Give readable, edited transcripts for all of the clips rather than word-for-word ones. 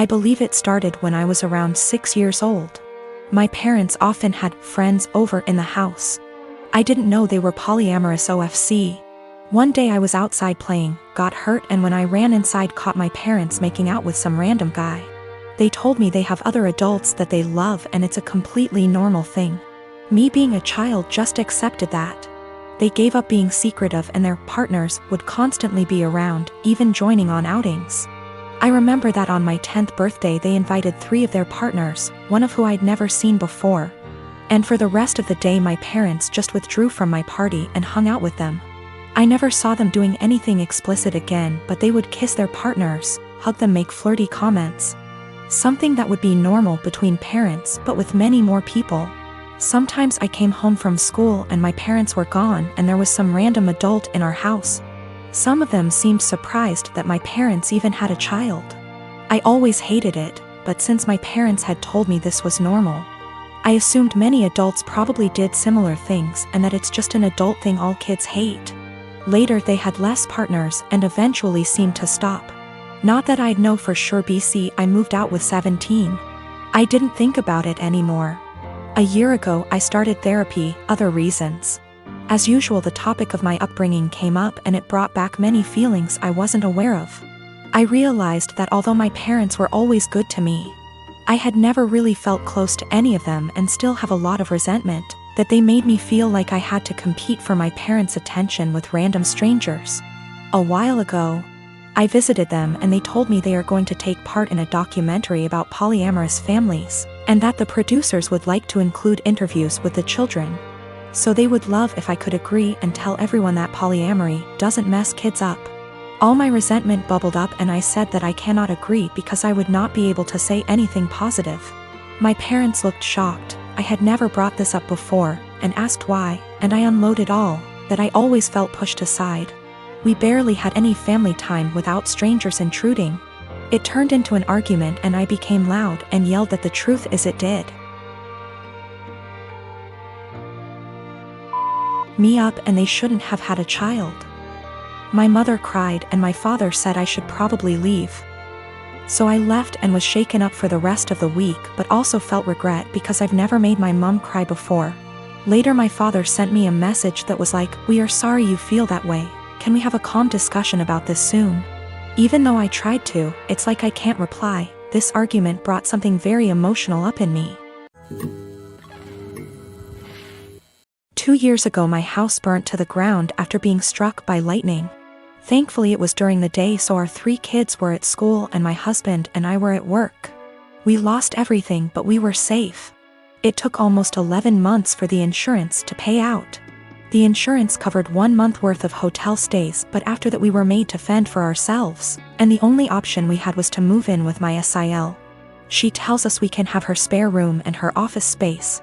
I believe it started when I was around 6 years old. My parents often had friends over in the house. I didn't know they were polyamorous OFC. One day I was outside playing, got hurt, and when I ran inside caught my parents making out with some random guy. They told me they have other adults that they love and it's a completely normal thing. Me being a child just accepted that. They gave up being secretive and their partners would constantly be around, even joining on outings. I remember that on my 10th birthday they invited 3 of their partners, one of who I'd never seen before. And for the rest of the day my parents just withdrew from my party and hung out with them. I never saw them doing anything explicit again, but they would kiss their partners, hug them, make flirty comments. Something that would be normal between parents but with many more people. Sometimes I came home from school and my parents were gone and there was some random adult in our house. Some of them seemed surprised that my parents even had a child. I always hated it, but since my parents had told me this was normal, I assumed many adults probably did similar things and that it's just an adult thing all kids hate. Later they had less partners and eventually seemed to stop. Not that I'd know for sure. I moved out with 17. I didn't think about it anymore. A year ago I started therapy, other reasons. As usual the topic of my upbringing came up and it brought back many feelings I wasn't aware of. I realized that although my parents were always good to me, I had never really felt close to any of them and still have a lot of resentment, that they made me feel like I had to compete for my parents' attention with random strangers. A while ago, I visited them and they told me they are going to take part in a documentary about polyamorous families, and that the producers would like to include interviews with the children. So they would love if I could agree and tell everyone that polyamory doesn't mess kids up. All my resentment bubbled up and I said that I cannot agree because I would not be able to say anything positive. My parents looked shocked. I had never brought this up before, and asked why, and I unloaded all, that I always felt pushed aside. We barely had any family time without strangers intruding. It turned into an argument and I became loud and yelled that the truth is it did me up and they shouldn't have had a child. My mother cried and my father said I should probably leave. So I left and was shaken up for the rest of the week, but also felt regret because I've never made my mom cry before. Later my father sent me a message that was like, "We are sorry you feel that way. Can we have a calm discussion about this soon?" Even though I tried to, it's like I can't reply. This argument brought something very emotional up in me. 2 years ago my house burnt to the ground after being struck by lightning. Thankfully it was during the day, so our 3 kids were at school and my husband and I were at work. We lost everything but we were safe. It took almost 11 months for the insurance to pay out. The insurance covered 1 month worth of hotel stays, but after that we were made to fend for ourselves, and the only option we had was to move in with my SIL. She tells us we can have her spare room and her office space.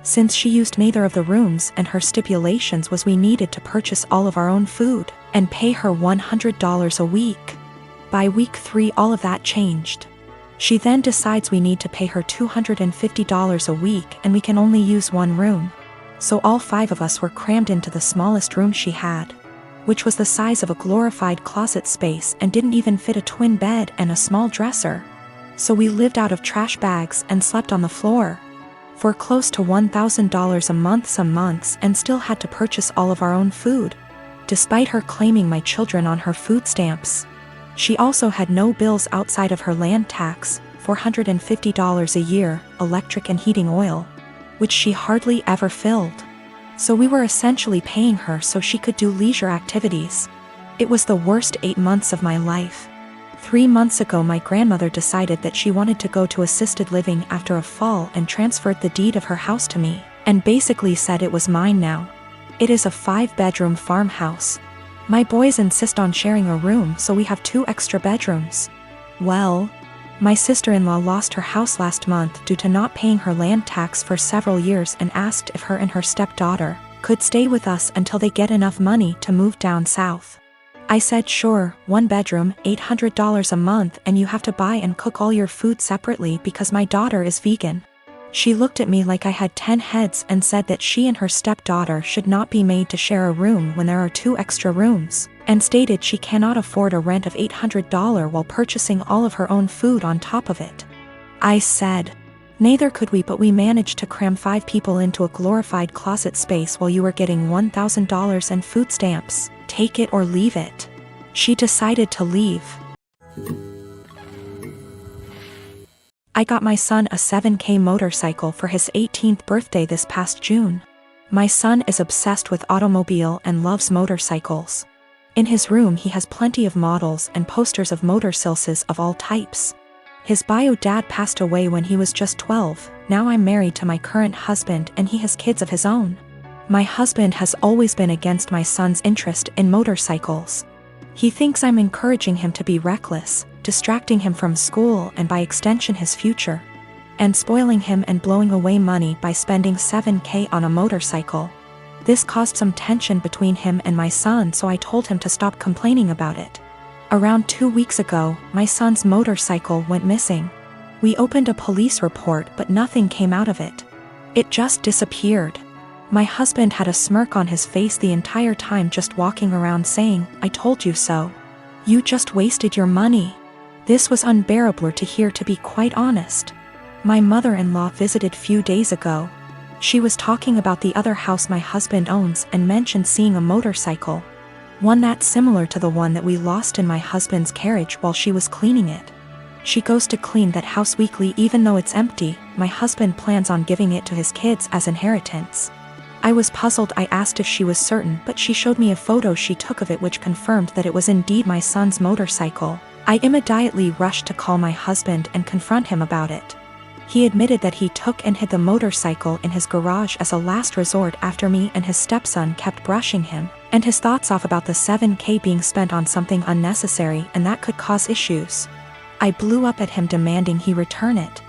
Since she used neither of the rooms and her stipulations was we needed to purchase all of our own food and pay her $100 a week. By week 3 all of that changed. She then decides we need to pay her $250 a week and we can only use 1 room. So all 5 of us were crammed into the smallest room she had, which was the size of a glorified closet space and didn't even fit a twin bed and a small dresser. So we lived out of trash bags and slept on the floor for close to $1,000 a month some months and still had to purchase all of our own food, despite her claiming my children on her food stamps. She also had no bills outside of her land tax, $450 a year, electric and heating oil, which she hardly ever filled. So we were essentially paying her so she could do leisure activities. It was the worst 8 months of my life. 3 months ago my grandmother decided that she wanted to go to assisted living after a fall and transferred the deed of her house to me, and basically said it was mine now. It is a 5-bedroom farmhouse. My boys insist on sharing a room, so we have 2 extra bedrooms. Well, my sister-in-law lost her house last month due to not paying her land tax for several years and asked if her and her stepdaughter could stay with us until they get enough money to move down south. I said sure, 1 bedroom, $800 a month, and you have to buy and cook all your food separately because my daughter is vegan. She looked at me like I had 10 heads and said that she and her stepdaughter should not be made to share a room when there are 2 extra rooms, and stated she cannot afford a rent of $800 while purchasing all of her own food on top of it. I said, neither could we, but we managed to cram 5 people into a glorified closet space while you were getting $1,000 and food stamps. Take it or leave it. She decided to leave. I got my son a 7K motorcycle for his 18th birthday this past June. My son is obsessed with automobile and loves motorcycles. In his room he has plenty of models and posters of motorcycles of all types. His bio dad passed away when he was just 12, now I'm married to my current husband and he has kids of his own. My husband has always been against my son's interest in motorcycles. He thinks I'm encouraging him to be reckless, distracting him from school and by extension his future, and spoiling him and blowing away money by spending 7K on a motorcycle. This caused some tension between him and my son, so I told him to stop complaining about it. Around 2 weeks ago, my son's motorcycle went missing. We opened a police report but nothing came out of it. It just disappeared. My husband had a smirk on his face the entire time, just walking around saying, "I told you so. You just wasted your money." This was unbearable to hear, to be quite honest. My mother-in-law visited few days ago. She was talking about the other house my husband owns and mentioned seeing a motorcycle. One that's similar to the one that we lost in my husband's carriage while she was cleaning it. She goes to clean that house weekly even though it's empty. My husband plans on giving it to his kids as inheritance. I was puzzled. I asked if she was certain, but she showed me a photo she took of it which confirmed that it was indeed my son's motorcycle. I immediately rushed to call my husband and confront him about it. He admitted that he took and hid the motorcycle in his garage as a last resort after me and his stepson kept brushing him and his thoughts off about the 7K being spent on something unnecessary and that could cause issues. I blew up at him demanding he return it.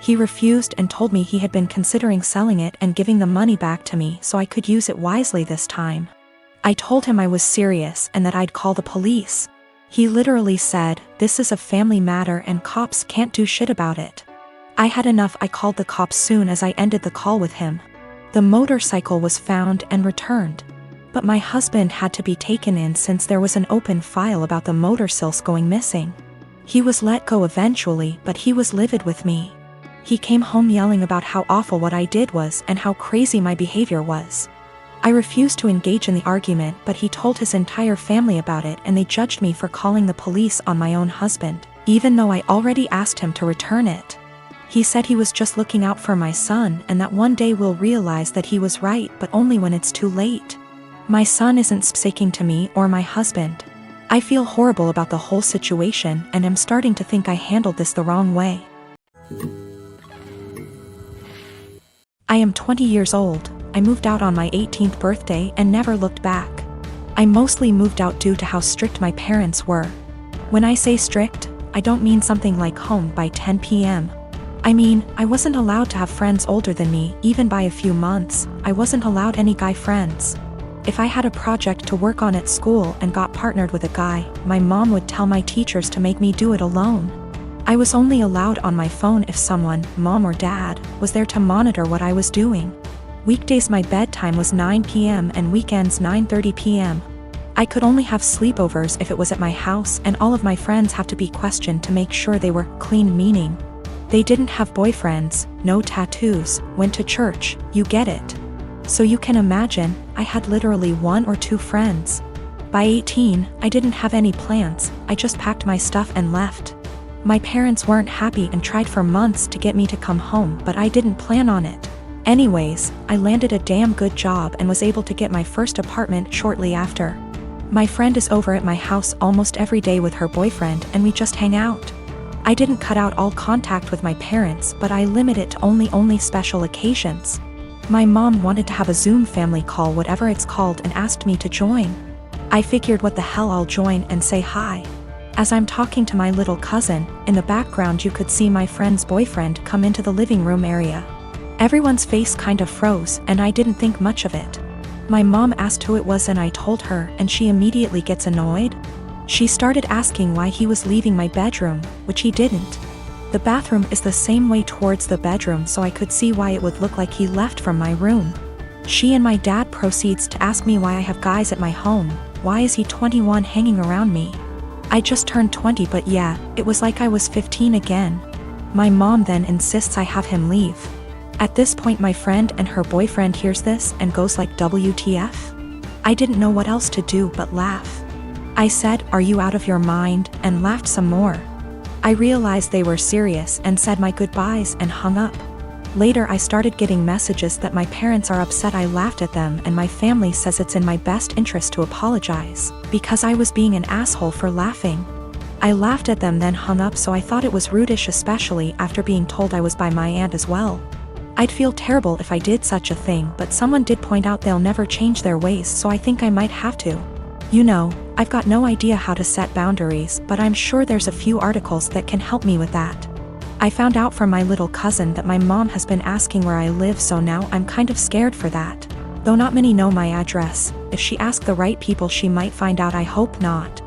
He refused and told me he had been considering selling it and giving the money back to me so I could use it wisely this time. I told him I was serious and that I'd call the police. He literally said, "This is a family matter and cops can't do shit about it." I had enough. I called the cops soon as I ended the call with him. The motorcycle was found and returned. But my husband had to be taken in since there was an open file about the motorcycles going missing. He was let go eventually, but he was livid with me. He came home yelling about how awful what I did was and how crazy my behavior was. I refused to engage in the argument, but he told his entire family about it and they judged me for calling the police on my own husband, even though I already asked him to return it. He said he was just looking out for my son and that one day we'll realize that he was right, but only when it's too late. My son isn't speaking to me or my husband. I feel horrible about the whole situation and am starting to think I handled this the wrong way. I am 20 years old. I moved out on my 18th birthday and never looked back. I mostly moved out due to how strict my parents were. When I say strict, I don't mean something like home by 10 p.m. I mean, I wasn't allowed to have friends older than me, even by a few months. I wasn't allowed any guy friends. If I had a project to work on at school and got partnered with a guy, my mom would tell my teachers to make me do it alone. I was only allowed on my phone if someone, mom or dad, was there to monitor what I was doing. Weekdays my bedtime was 9 p.m. and weekends 9:30 p.m. I could only have sleepovers if it was at my house, and all of my friends have to be questioned to make sure they were clean, meaning they didn't have boyfriends, no tattoos, went to church, you get it. So you can imagine, I had literally 1 or 2 friends. By 18, I didn't have any plans, I just packed my stuff and left. My parents weren't happy and tried for months to get me to come home, but I didn't plan on it. Anyways, I landed a damn good job and was able to get my first apartment shortly after. My friend is over at my house almost every day with her boyfriend and we just hang out. I didn't cut out all contact with my parents, but I limit it to only special occasions. My mom wanted to have a Zoom family call, whatever it's called, and asked me to join. I figured what the hell, I'll join and say hi. As I'm talking to my little cousin, in the background you could see my friend's boyfriend come into the living room area. Everyone's face kind of froze and I didn't think much of it. My mom asked who it was and I told her, and she immediately gets annoyed. She started asking why he was leaving my bedroom, which he didn't. The bathroom is the same way towards the bedroom, so I could see why it would look like he left from my room. She and my dad proceeds to ask me why I have guys at my home. Why is he 21 hanging around me? I just turned 20, but yeah, it was like I was 15 again. My mom then insists I have him leave. At this point my friend and her boyfriend hears this and goes like WTF? I didn't know what else to do but laugh. I said, "Are you out of your mind?" and laughed some more. I realized they were serious and said my goodbyes and hung up. Later I started getting messages that my parents are upset I laughed at them and my family says it's in my best interest to apologize, because I was being an asshole for laughing. I laughed at them then hung up, so I thought it was rudish, especially after being told I was by my aunt as well. I'd feel terrible if I did such a thing, but someone did point out they'll never change their ways, so I think I might have to. You know, I've got no idea how to set boundaries, but I'm sure there's a few articles that can help me with that. I found out from my little cousin that my mom has been asking where I live, so now I'm kind of scared for that. Though not many know my address, if she asks the right people she might find out. I hope not.